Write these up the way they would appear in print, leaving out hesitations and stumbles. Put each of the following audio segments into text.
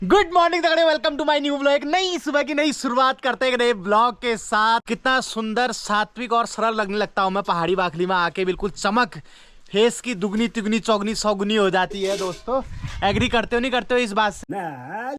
Good morning दगड़े, welcome to my new blog. एक नई सुबह की नई शुरुआत करते हैं नए ब्लॉग के साथ। कितना सुंदर, सात्विक और सरल लगने लगता हूँ मैं पहाड़ी बाखली में आके। बिल्कुल चमक फेस की दुगनी तिगनी चौगनी सौगुनी हो जाती है। दोस्तों एग्री करते हो नहीं करते हो इस बात से?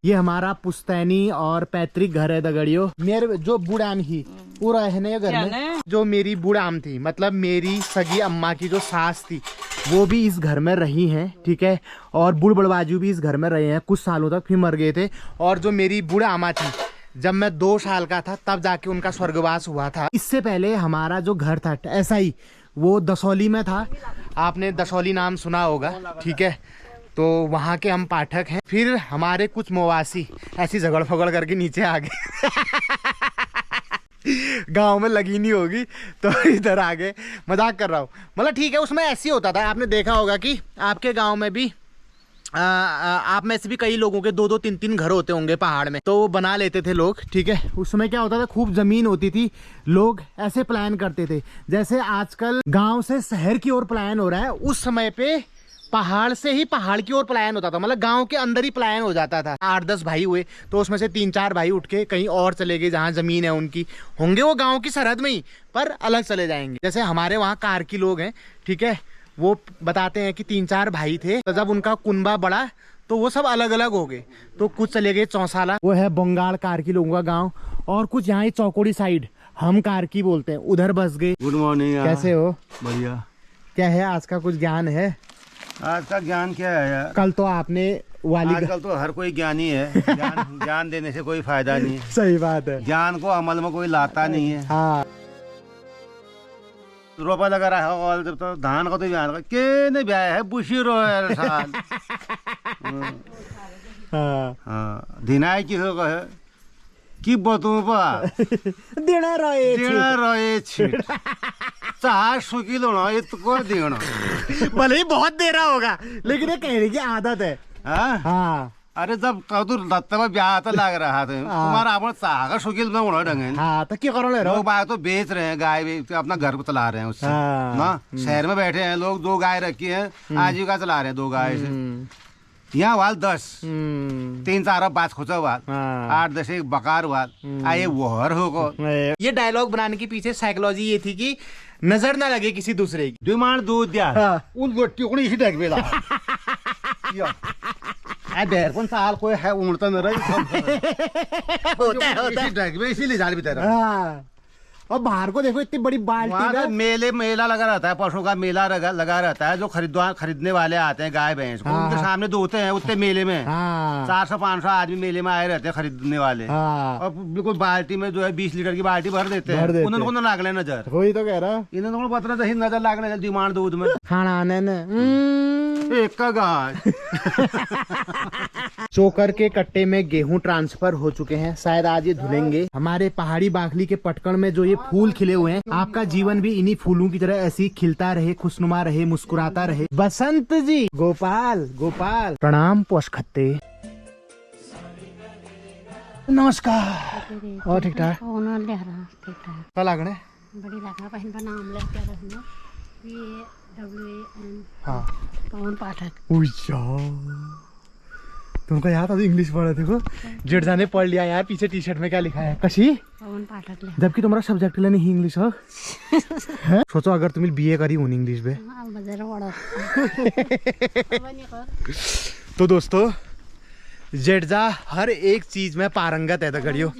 ये हमारा पुश्तैनी और पैतृक घर है दगड़ियों। मेरे जो बुढ़ाम ही पूरा है घर में, जो मेरी बुढ़ाम थी मतलब मेरी सगी अम्मा की जो सास थी वो भी इस घर में रही हैं, ठीक है। और बुढ़ बड़बाजू भी इस घर में रहे हैं कुछ सालों तक, फिर मर गए थे। और जो मेरी बुढ़ा अम्मा थी, जब मैं 2 साल का था तब जाके उनका स्वर्गवास हुआ था। इससे पहले हमारा जो घर था ऐसा ही, वो दसौली में था। आपने दसौली नाम सुना होगा, ठीक है। तो वहाँ के हम पाठक हैं। फिर हमारे कुछ मवासी ऐसी झगड़ फगड़ करके नीचे आ गए गांव में लगी नहीं होगी तो इधर आ गए। मजाक कर रहा हूँ, मतलब ठीक है। उसमें ऐसे होता था, आपने देखा होगा कि आपके गांव में भी आप में से भी कई लोगों के 2-2 3-3 घर होते होंगे पहाड़ में, तो वो बना लेते थे लोग, ठीक है। उसमें क्या होता था, खूब जमीन होती थी, लोग ऐसे प्लान करते थे जैसे आजकल गांव से शहर की ओर प्लान हो रहा है। उस समय पे पहाड़ से ही पहाड़ की ओर पलायन होता था, मतलब गांव के अंदर ही पलायन हो जाता था। 8-10 भाई हुए तो उसमें से 3-4 भाई उठ के कहीं और चले गए जहाँ जमीन है उनकी, होंगे वो गांव की सरहद में ही पर अलग चले जाएंगे। जैसे हमारे वहाँ कार की लोग हैं, ठीक है, वो बताते हैं कि 3-4 भाई थे, तो जब उनका कुनबा बढ़ा तो वो सब अलग अलग हो गए। तो कुछ चले गए चौसाला, वो है बंगाल कार की लोगों का गाँव, और कुछ यहाँ चौकोड़ी साइड हम कार की बोलते हैं, उधर बस गए। गुड मॉर्निंग, कैसे हो? बढ़िया। क्या है आज का कुछ ज्ञान है? आज का ज्ञान क्या है यार? कल तो आपने वाली आजकल तो हर कोई ज्ञानी है। ज्ञान देने से कोई फायदा नहीं है। सही बात है। ज्ञान को अमल में कोई लाता नहीं है। हाँ, रोपा लगा रहा है और जब तो धान का तो ज्ञान के नहीं ब्याह है बुशी रो है साल। हाँ दिनाई की हो गए कि बतूपा देना रहे छिट चार सुकिलो ना इतको देना भले ही बहुत दे रहा होगा, लेकिन ये कहने की आदत है। हाँ हाँ अरे जब तो लत्ता में ब्याह तो लग रहा था तुम्हारा अपन चाह सुकिल में उड़ा ढंगे। हाँ, तो क्या करो ले रहे हो? लोग बाहर तो बेच रहे हैं, गाय बेच अपना घर को चला रहे हैं उससे। हाँ। ना शहर में बैठे हैं लोग, 2 गाय रखी हैं, आजीविका चला रहे हैं 2 गाय से। यहाँ वाल 10 3-4 बात खोचा वाल 8-10 एक बकार वाल आये वोहर हो। ये डायलॉग बनाने के पीछे साइकोलॉजी ये थी कि नजर ना लगे किसी दूसरे की। डिमांड दूध दिया उन गोटी को इसी टैग बेला बैर कौन साल कोई है उमड़ता न रही होता है इसीलिए जाल भी तेरा। और बाहर को देखो, इतनी बड़ी बाल्टी में मेला लगा रहता है, पशुओं का मेला लगा रहता है। जो खरीदने वाले आते हैं गाय भैंस को, उनके सामने धोते हैं उतने मेले में। 400-500 आदमी मेले में आए रहते हैं खरीदने वाले। और बिल्कुल बाल्टी में जो है 20 लीटर की बाल्टी भर देते हैं। उन्होंने को लागले नजर, वही तो कह रहा, इन्होंने पता नहीं नजर लागने डिमांड दूध में खाना आने एक का गाय। चोकर के कट्टे में गेहूं ट्रांसफर हो चुके हैं, शायद आज ये धुलेंगे। हमारे पहाड़ी बाखली के पटकन में जो ये फूल खिले हुए हैं, आपका जीवन भी इन्हीं फूलों की तरह ऐसी खिलता रहे, खुशनुमा रहे, मुस्कुराता रहे। बसंत जी, गोपाल गोपाल प्रणाम पोषखत्ते, नमस्कार। और ठीक ठाक कल आगणे बड़ी लगा बहन का नाम लेते रहना WAN हाँ पवन पाठक। तुमको याद अभी इंग्लिश पढ़े देखो, जेठजा ने पढ़ लिया यार। पीछे टी-शर्ट में क्या लिखा है? कशी पवन पाठक ले, जबकि तुम्हारा सब्जेक्ट ले नहीं इंग्लिश हो। सोचो अगर तुम BA करी हो इंग्लिश में। तो दोस्तों जेठजा हर एक चीज में पारंगत है दगड़ियों,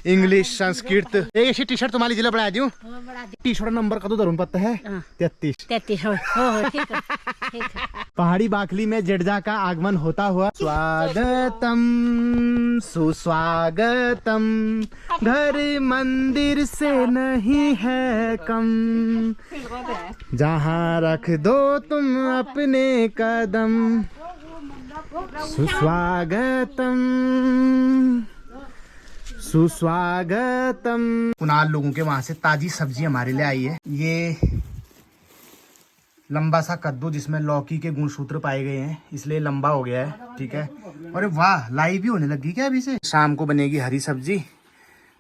इंग्लिश, संस्कृत। एक ऐसी टी-शर्ट तुम्हारी जिला बढ़ा दूं। टी-शर्ट नंबर का तो धरून पता है 33 पहाड़ी बाखली में जेठजा का आगमन होता हुआ। स्वागतम सुस्वागतम, घर मंदिर से नहीं है कम, जहाँ रख दो तुम अपने कदम, सुस्वागतम सुस्वागतम। कुनाल लोगों के वहां से ताजी सब्जी हमारे लिए आई है। ये लंबा सा कद्दू जिसमें लौकी के गुणसूत्र पाए गए हैं, इसलिए लंबा हो गया है, ठीक है। अरे वाह, लाई भी होने लगी क्या अभी से? शाम को बनेगी हरी सब्जी,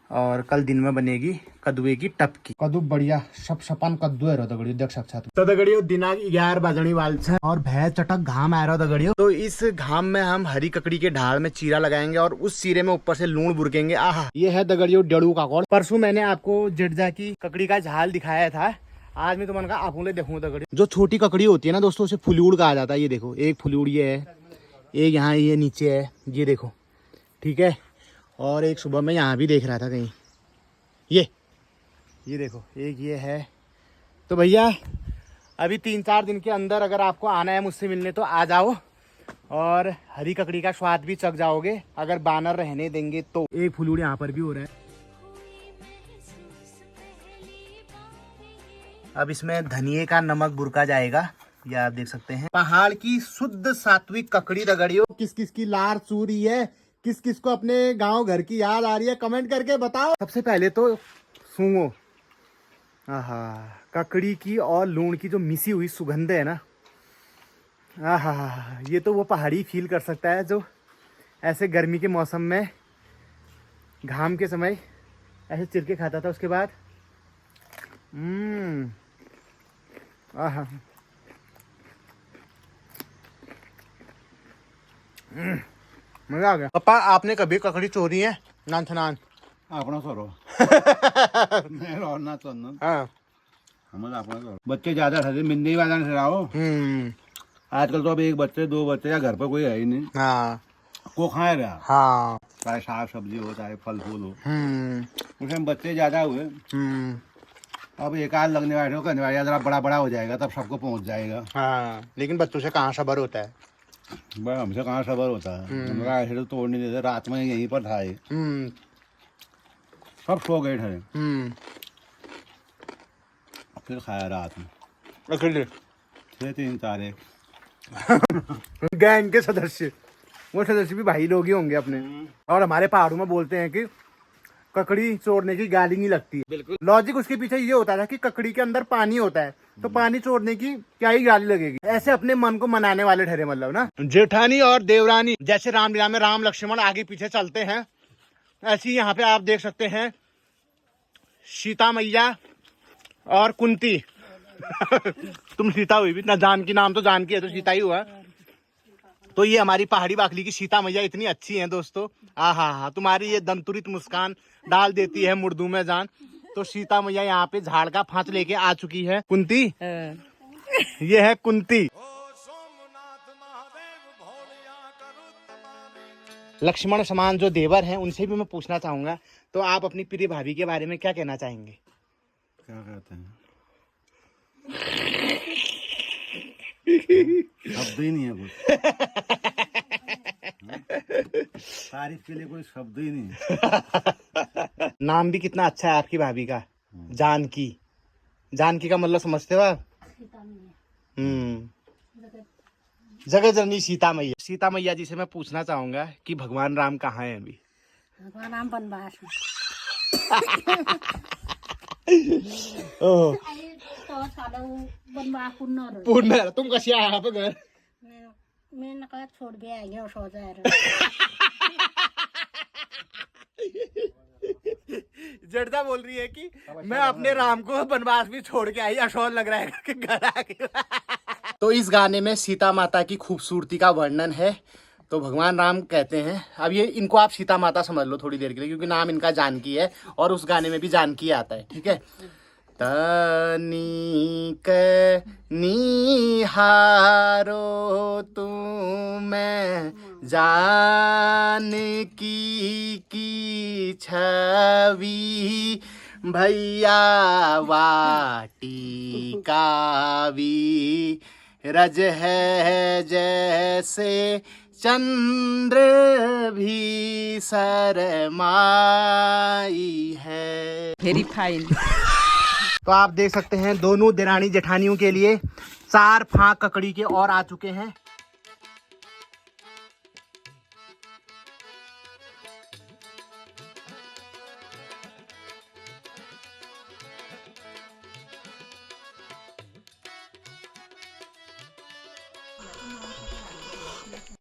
और कल दिन में बनेगी कद्दुए की टपकी। कद्दू बढ़िया सब सपान कद्दू है दगड़ियो देख सकता तो दगड़ियो दिनांक 11 बजनी वाल छे और भय चटक घाम आ रहा दगड़ियो। तो इस घाम में हम हरी ककड़ी के ढाल में चीरा लगाएंगे और उस चीरे में ऊपर से लूण बुरकेंगे। आहा, ये है दगड़ियो डेड़ू का कौड़। परसों मैंने आपको जेडजा की ककड़ी का झाल दिखाया था, आज मैं तुम्हारे आपूले देखूंगा दगड़ियो। जो छोटी ककड़ी होती है ना दोस्तों, उसे फुलूड़ कहा जाता है। ये देखो एक फुलूड़ ये है, एक यहाँ ये नीचे है, ये देखो ठीक है। और एक सुबह में यहाँ भी देख रहा था कहीं, ये देखो एक ये है। तो भैया अभी 3-4 दिन के अंदर अगर आपको आना है मुझसे मिलने तो आ जाओ और हरी ककड़ी का स्वाद भी चख जाओगे अगर बानर रहने देंगे तो। एक फुलूड़ यहाँ पर भी हो रहा है। अब इसमें धनिये का नमक बुरका जाएगा, ये आप देख सकते हैं। पहाड़ की शुद्ध सात्विक ककड़ी दगड़ियो। किस किस की लार चूरी है, किस किस को अपने गांव घर की याद आ रही है, कमेंट करके बताओ। सबसे पहले तो सूंघो, आहा, ककड़ी की और लूण की जो मिसी हुई सुगंध है ना, आहा, ये तो वो पहाड़ी फील कर सकता है जो ऐसे गर्मी के मौसम में घाम के समय ऐसे चिरके खाता था। उसके बाद आहा, मजा आ गया। पापा आपने कभी ककड़ी चोरी है? नान थनान अपना सरो मैं और ना तो हाँ, हमारा अपना सरो। बच्चे ज्यादा ठहरे मिलने वाला नहीं रहो। आजकल तो अब एक बच्चे 2 बच्चे या घर पर कोई है ही नहीं। हाँ, को खाए रहा, हाँ, चाहे साग सब्जी हो चाहे फल फूल हो, उसमें बच्चे ज्यादा हुए। अब एक आध लगने वाले हो, करने वाले जरा बड़ा बड़ा हो जाएगा तब सबको पहुंच जाएगा। हाँ, लेकिन बच्चों से कहाँ सबर होता है। भाई हमसे कहाँ सबर होता है, हमारा ऐसे तो तोड़ नहीं देते। रात में यहीं पर था, सब सो गए थे, फिर खाया रात में अकेले 6-3-4 गैंग के सदस्य। वो सदस्य भी भाई लोग ही होंगे अपने। और हमारे पहाड़ों में बोलते हैं कि ककड़ी चोरने की गाली नहीं लगती। बिल्कुल लॉजिक उसके पीछे ये होता था कि ककड़ी के अंदर पानी होता है तो पानी चोरने की क्या ही गाली लगेगी। ऐसे अपने मन को मनाने वाले ठहरे, मतलब ना। जेठानी और देवरानी जैसे रामलीला में राम लक्ष्मण आगे पीछे चलते हैं, ऐसे ही यहाँ पे आप देख सकते हैं सीता मैया और कुंती तुम सीता हुई भी ना, जानकी नाम तो जानकी है तो सीता ही हुआ। तो ये हमारी पहाड़ी बाखली की सीता मैया इतनी अच्छी हैं दोस्तों। आहा, तुम्हारी ये दंतुरित मुस्कान डाल देती है मुर्दू में जान। तो सीता मैया यहाँ पे झाड़ का फांच लेके आ चुकी है। कुंती ये है कुंती। लक्ष्मण समान जो देवर हैं उनसे भी मैं पूछना चाहूंगा, तो आप अपनी प्रिय भाभी के बारे में क्या कहना चाहेंगे? क्या कहते हैं, शब्द ही नहीं है कुछ तारीफ के लिए, कोई शब्द ही नहीं है। नाम भी कितना अच्छा है आपकी भाभी का, जानकी। जानकी का मतलब समझते हो आप? जगत जननी सीता मैया। सीता मैया जी से मैं पूछना चाहूंगा कि भगवान राम कहाँ हैं अभी? भगवान राम बनवास में। ओह, तो साला बनवास पूर्ण पूर्ण। तुम कशी आहे यहाँ पे घर? मैं नका छोड़ के आएंगे और सो जाए। जड़ता बोल रही है कि मैं अपने राम को बनवास भी छोड़ के आई, अशोक लग रहा है कि घर आ गया। तो इस गाने में सीता माता की खूबसूरती का वर्णन है, तो भगवान राम कहते हैं। अब ये इनको आप सीता माता समझ लो थोड़ी देर के लिए, क्योंकि नाम इनका जानकी है और उस गाने में भी जानकी आता है, ठीक है। तनिक निहारो तुम्हें जानकी की छवि, भैया वाटी का भी रज है जैसे चंद्र भी शरमाई है। Very fine. तो आप देख सकते हैं दोनों देरानी जेठानियों के लिए 4 फांक ककड़ी के और आ चुके हैं।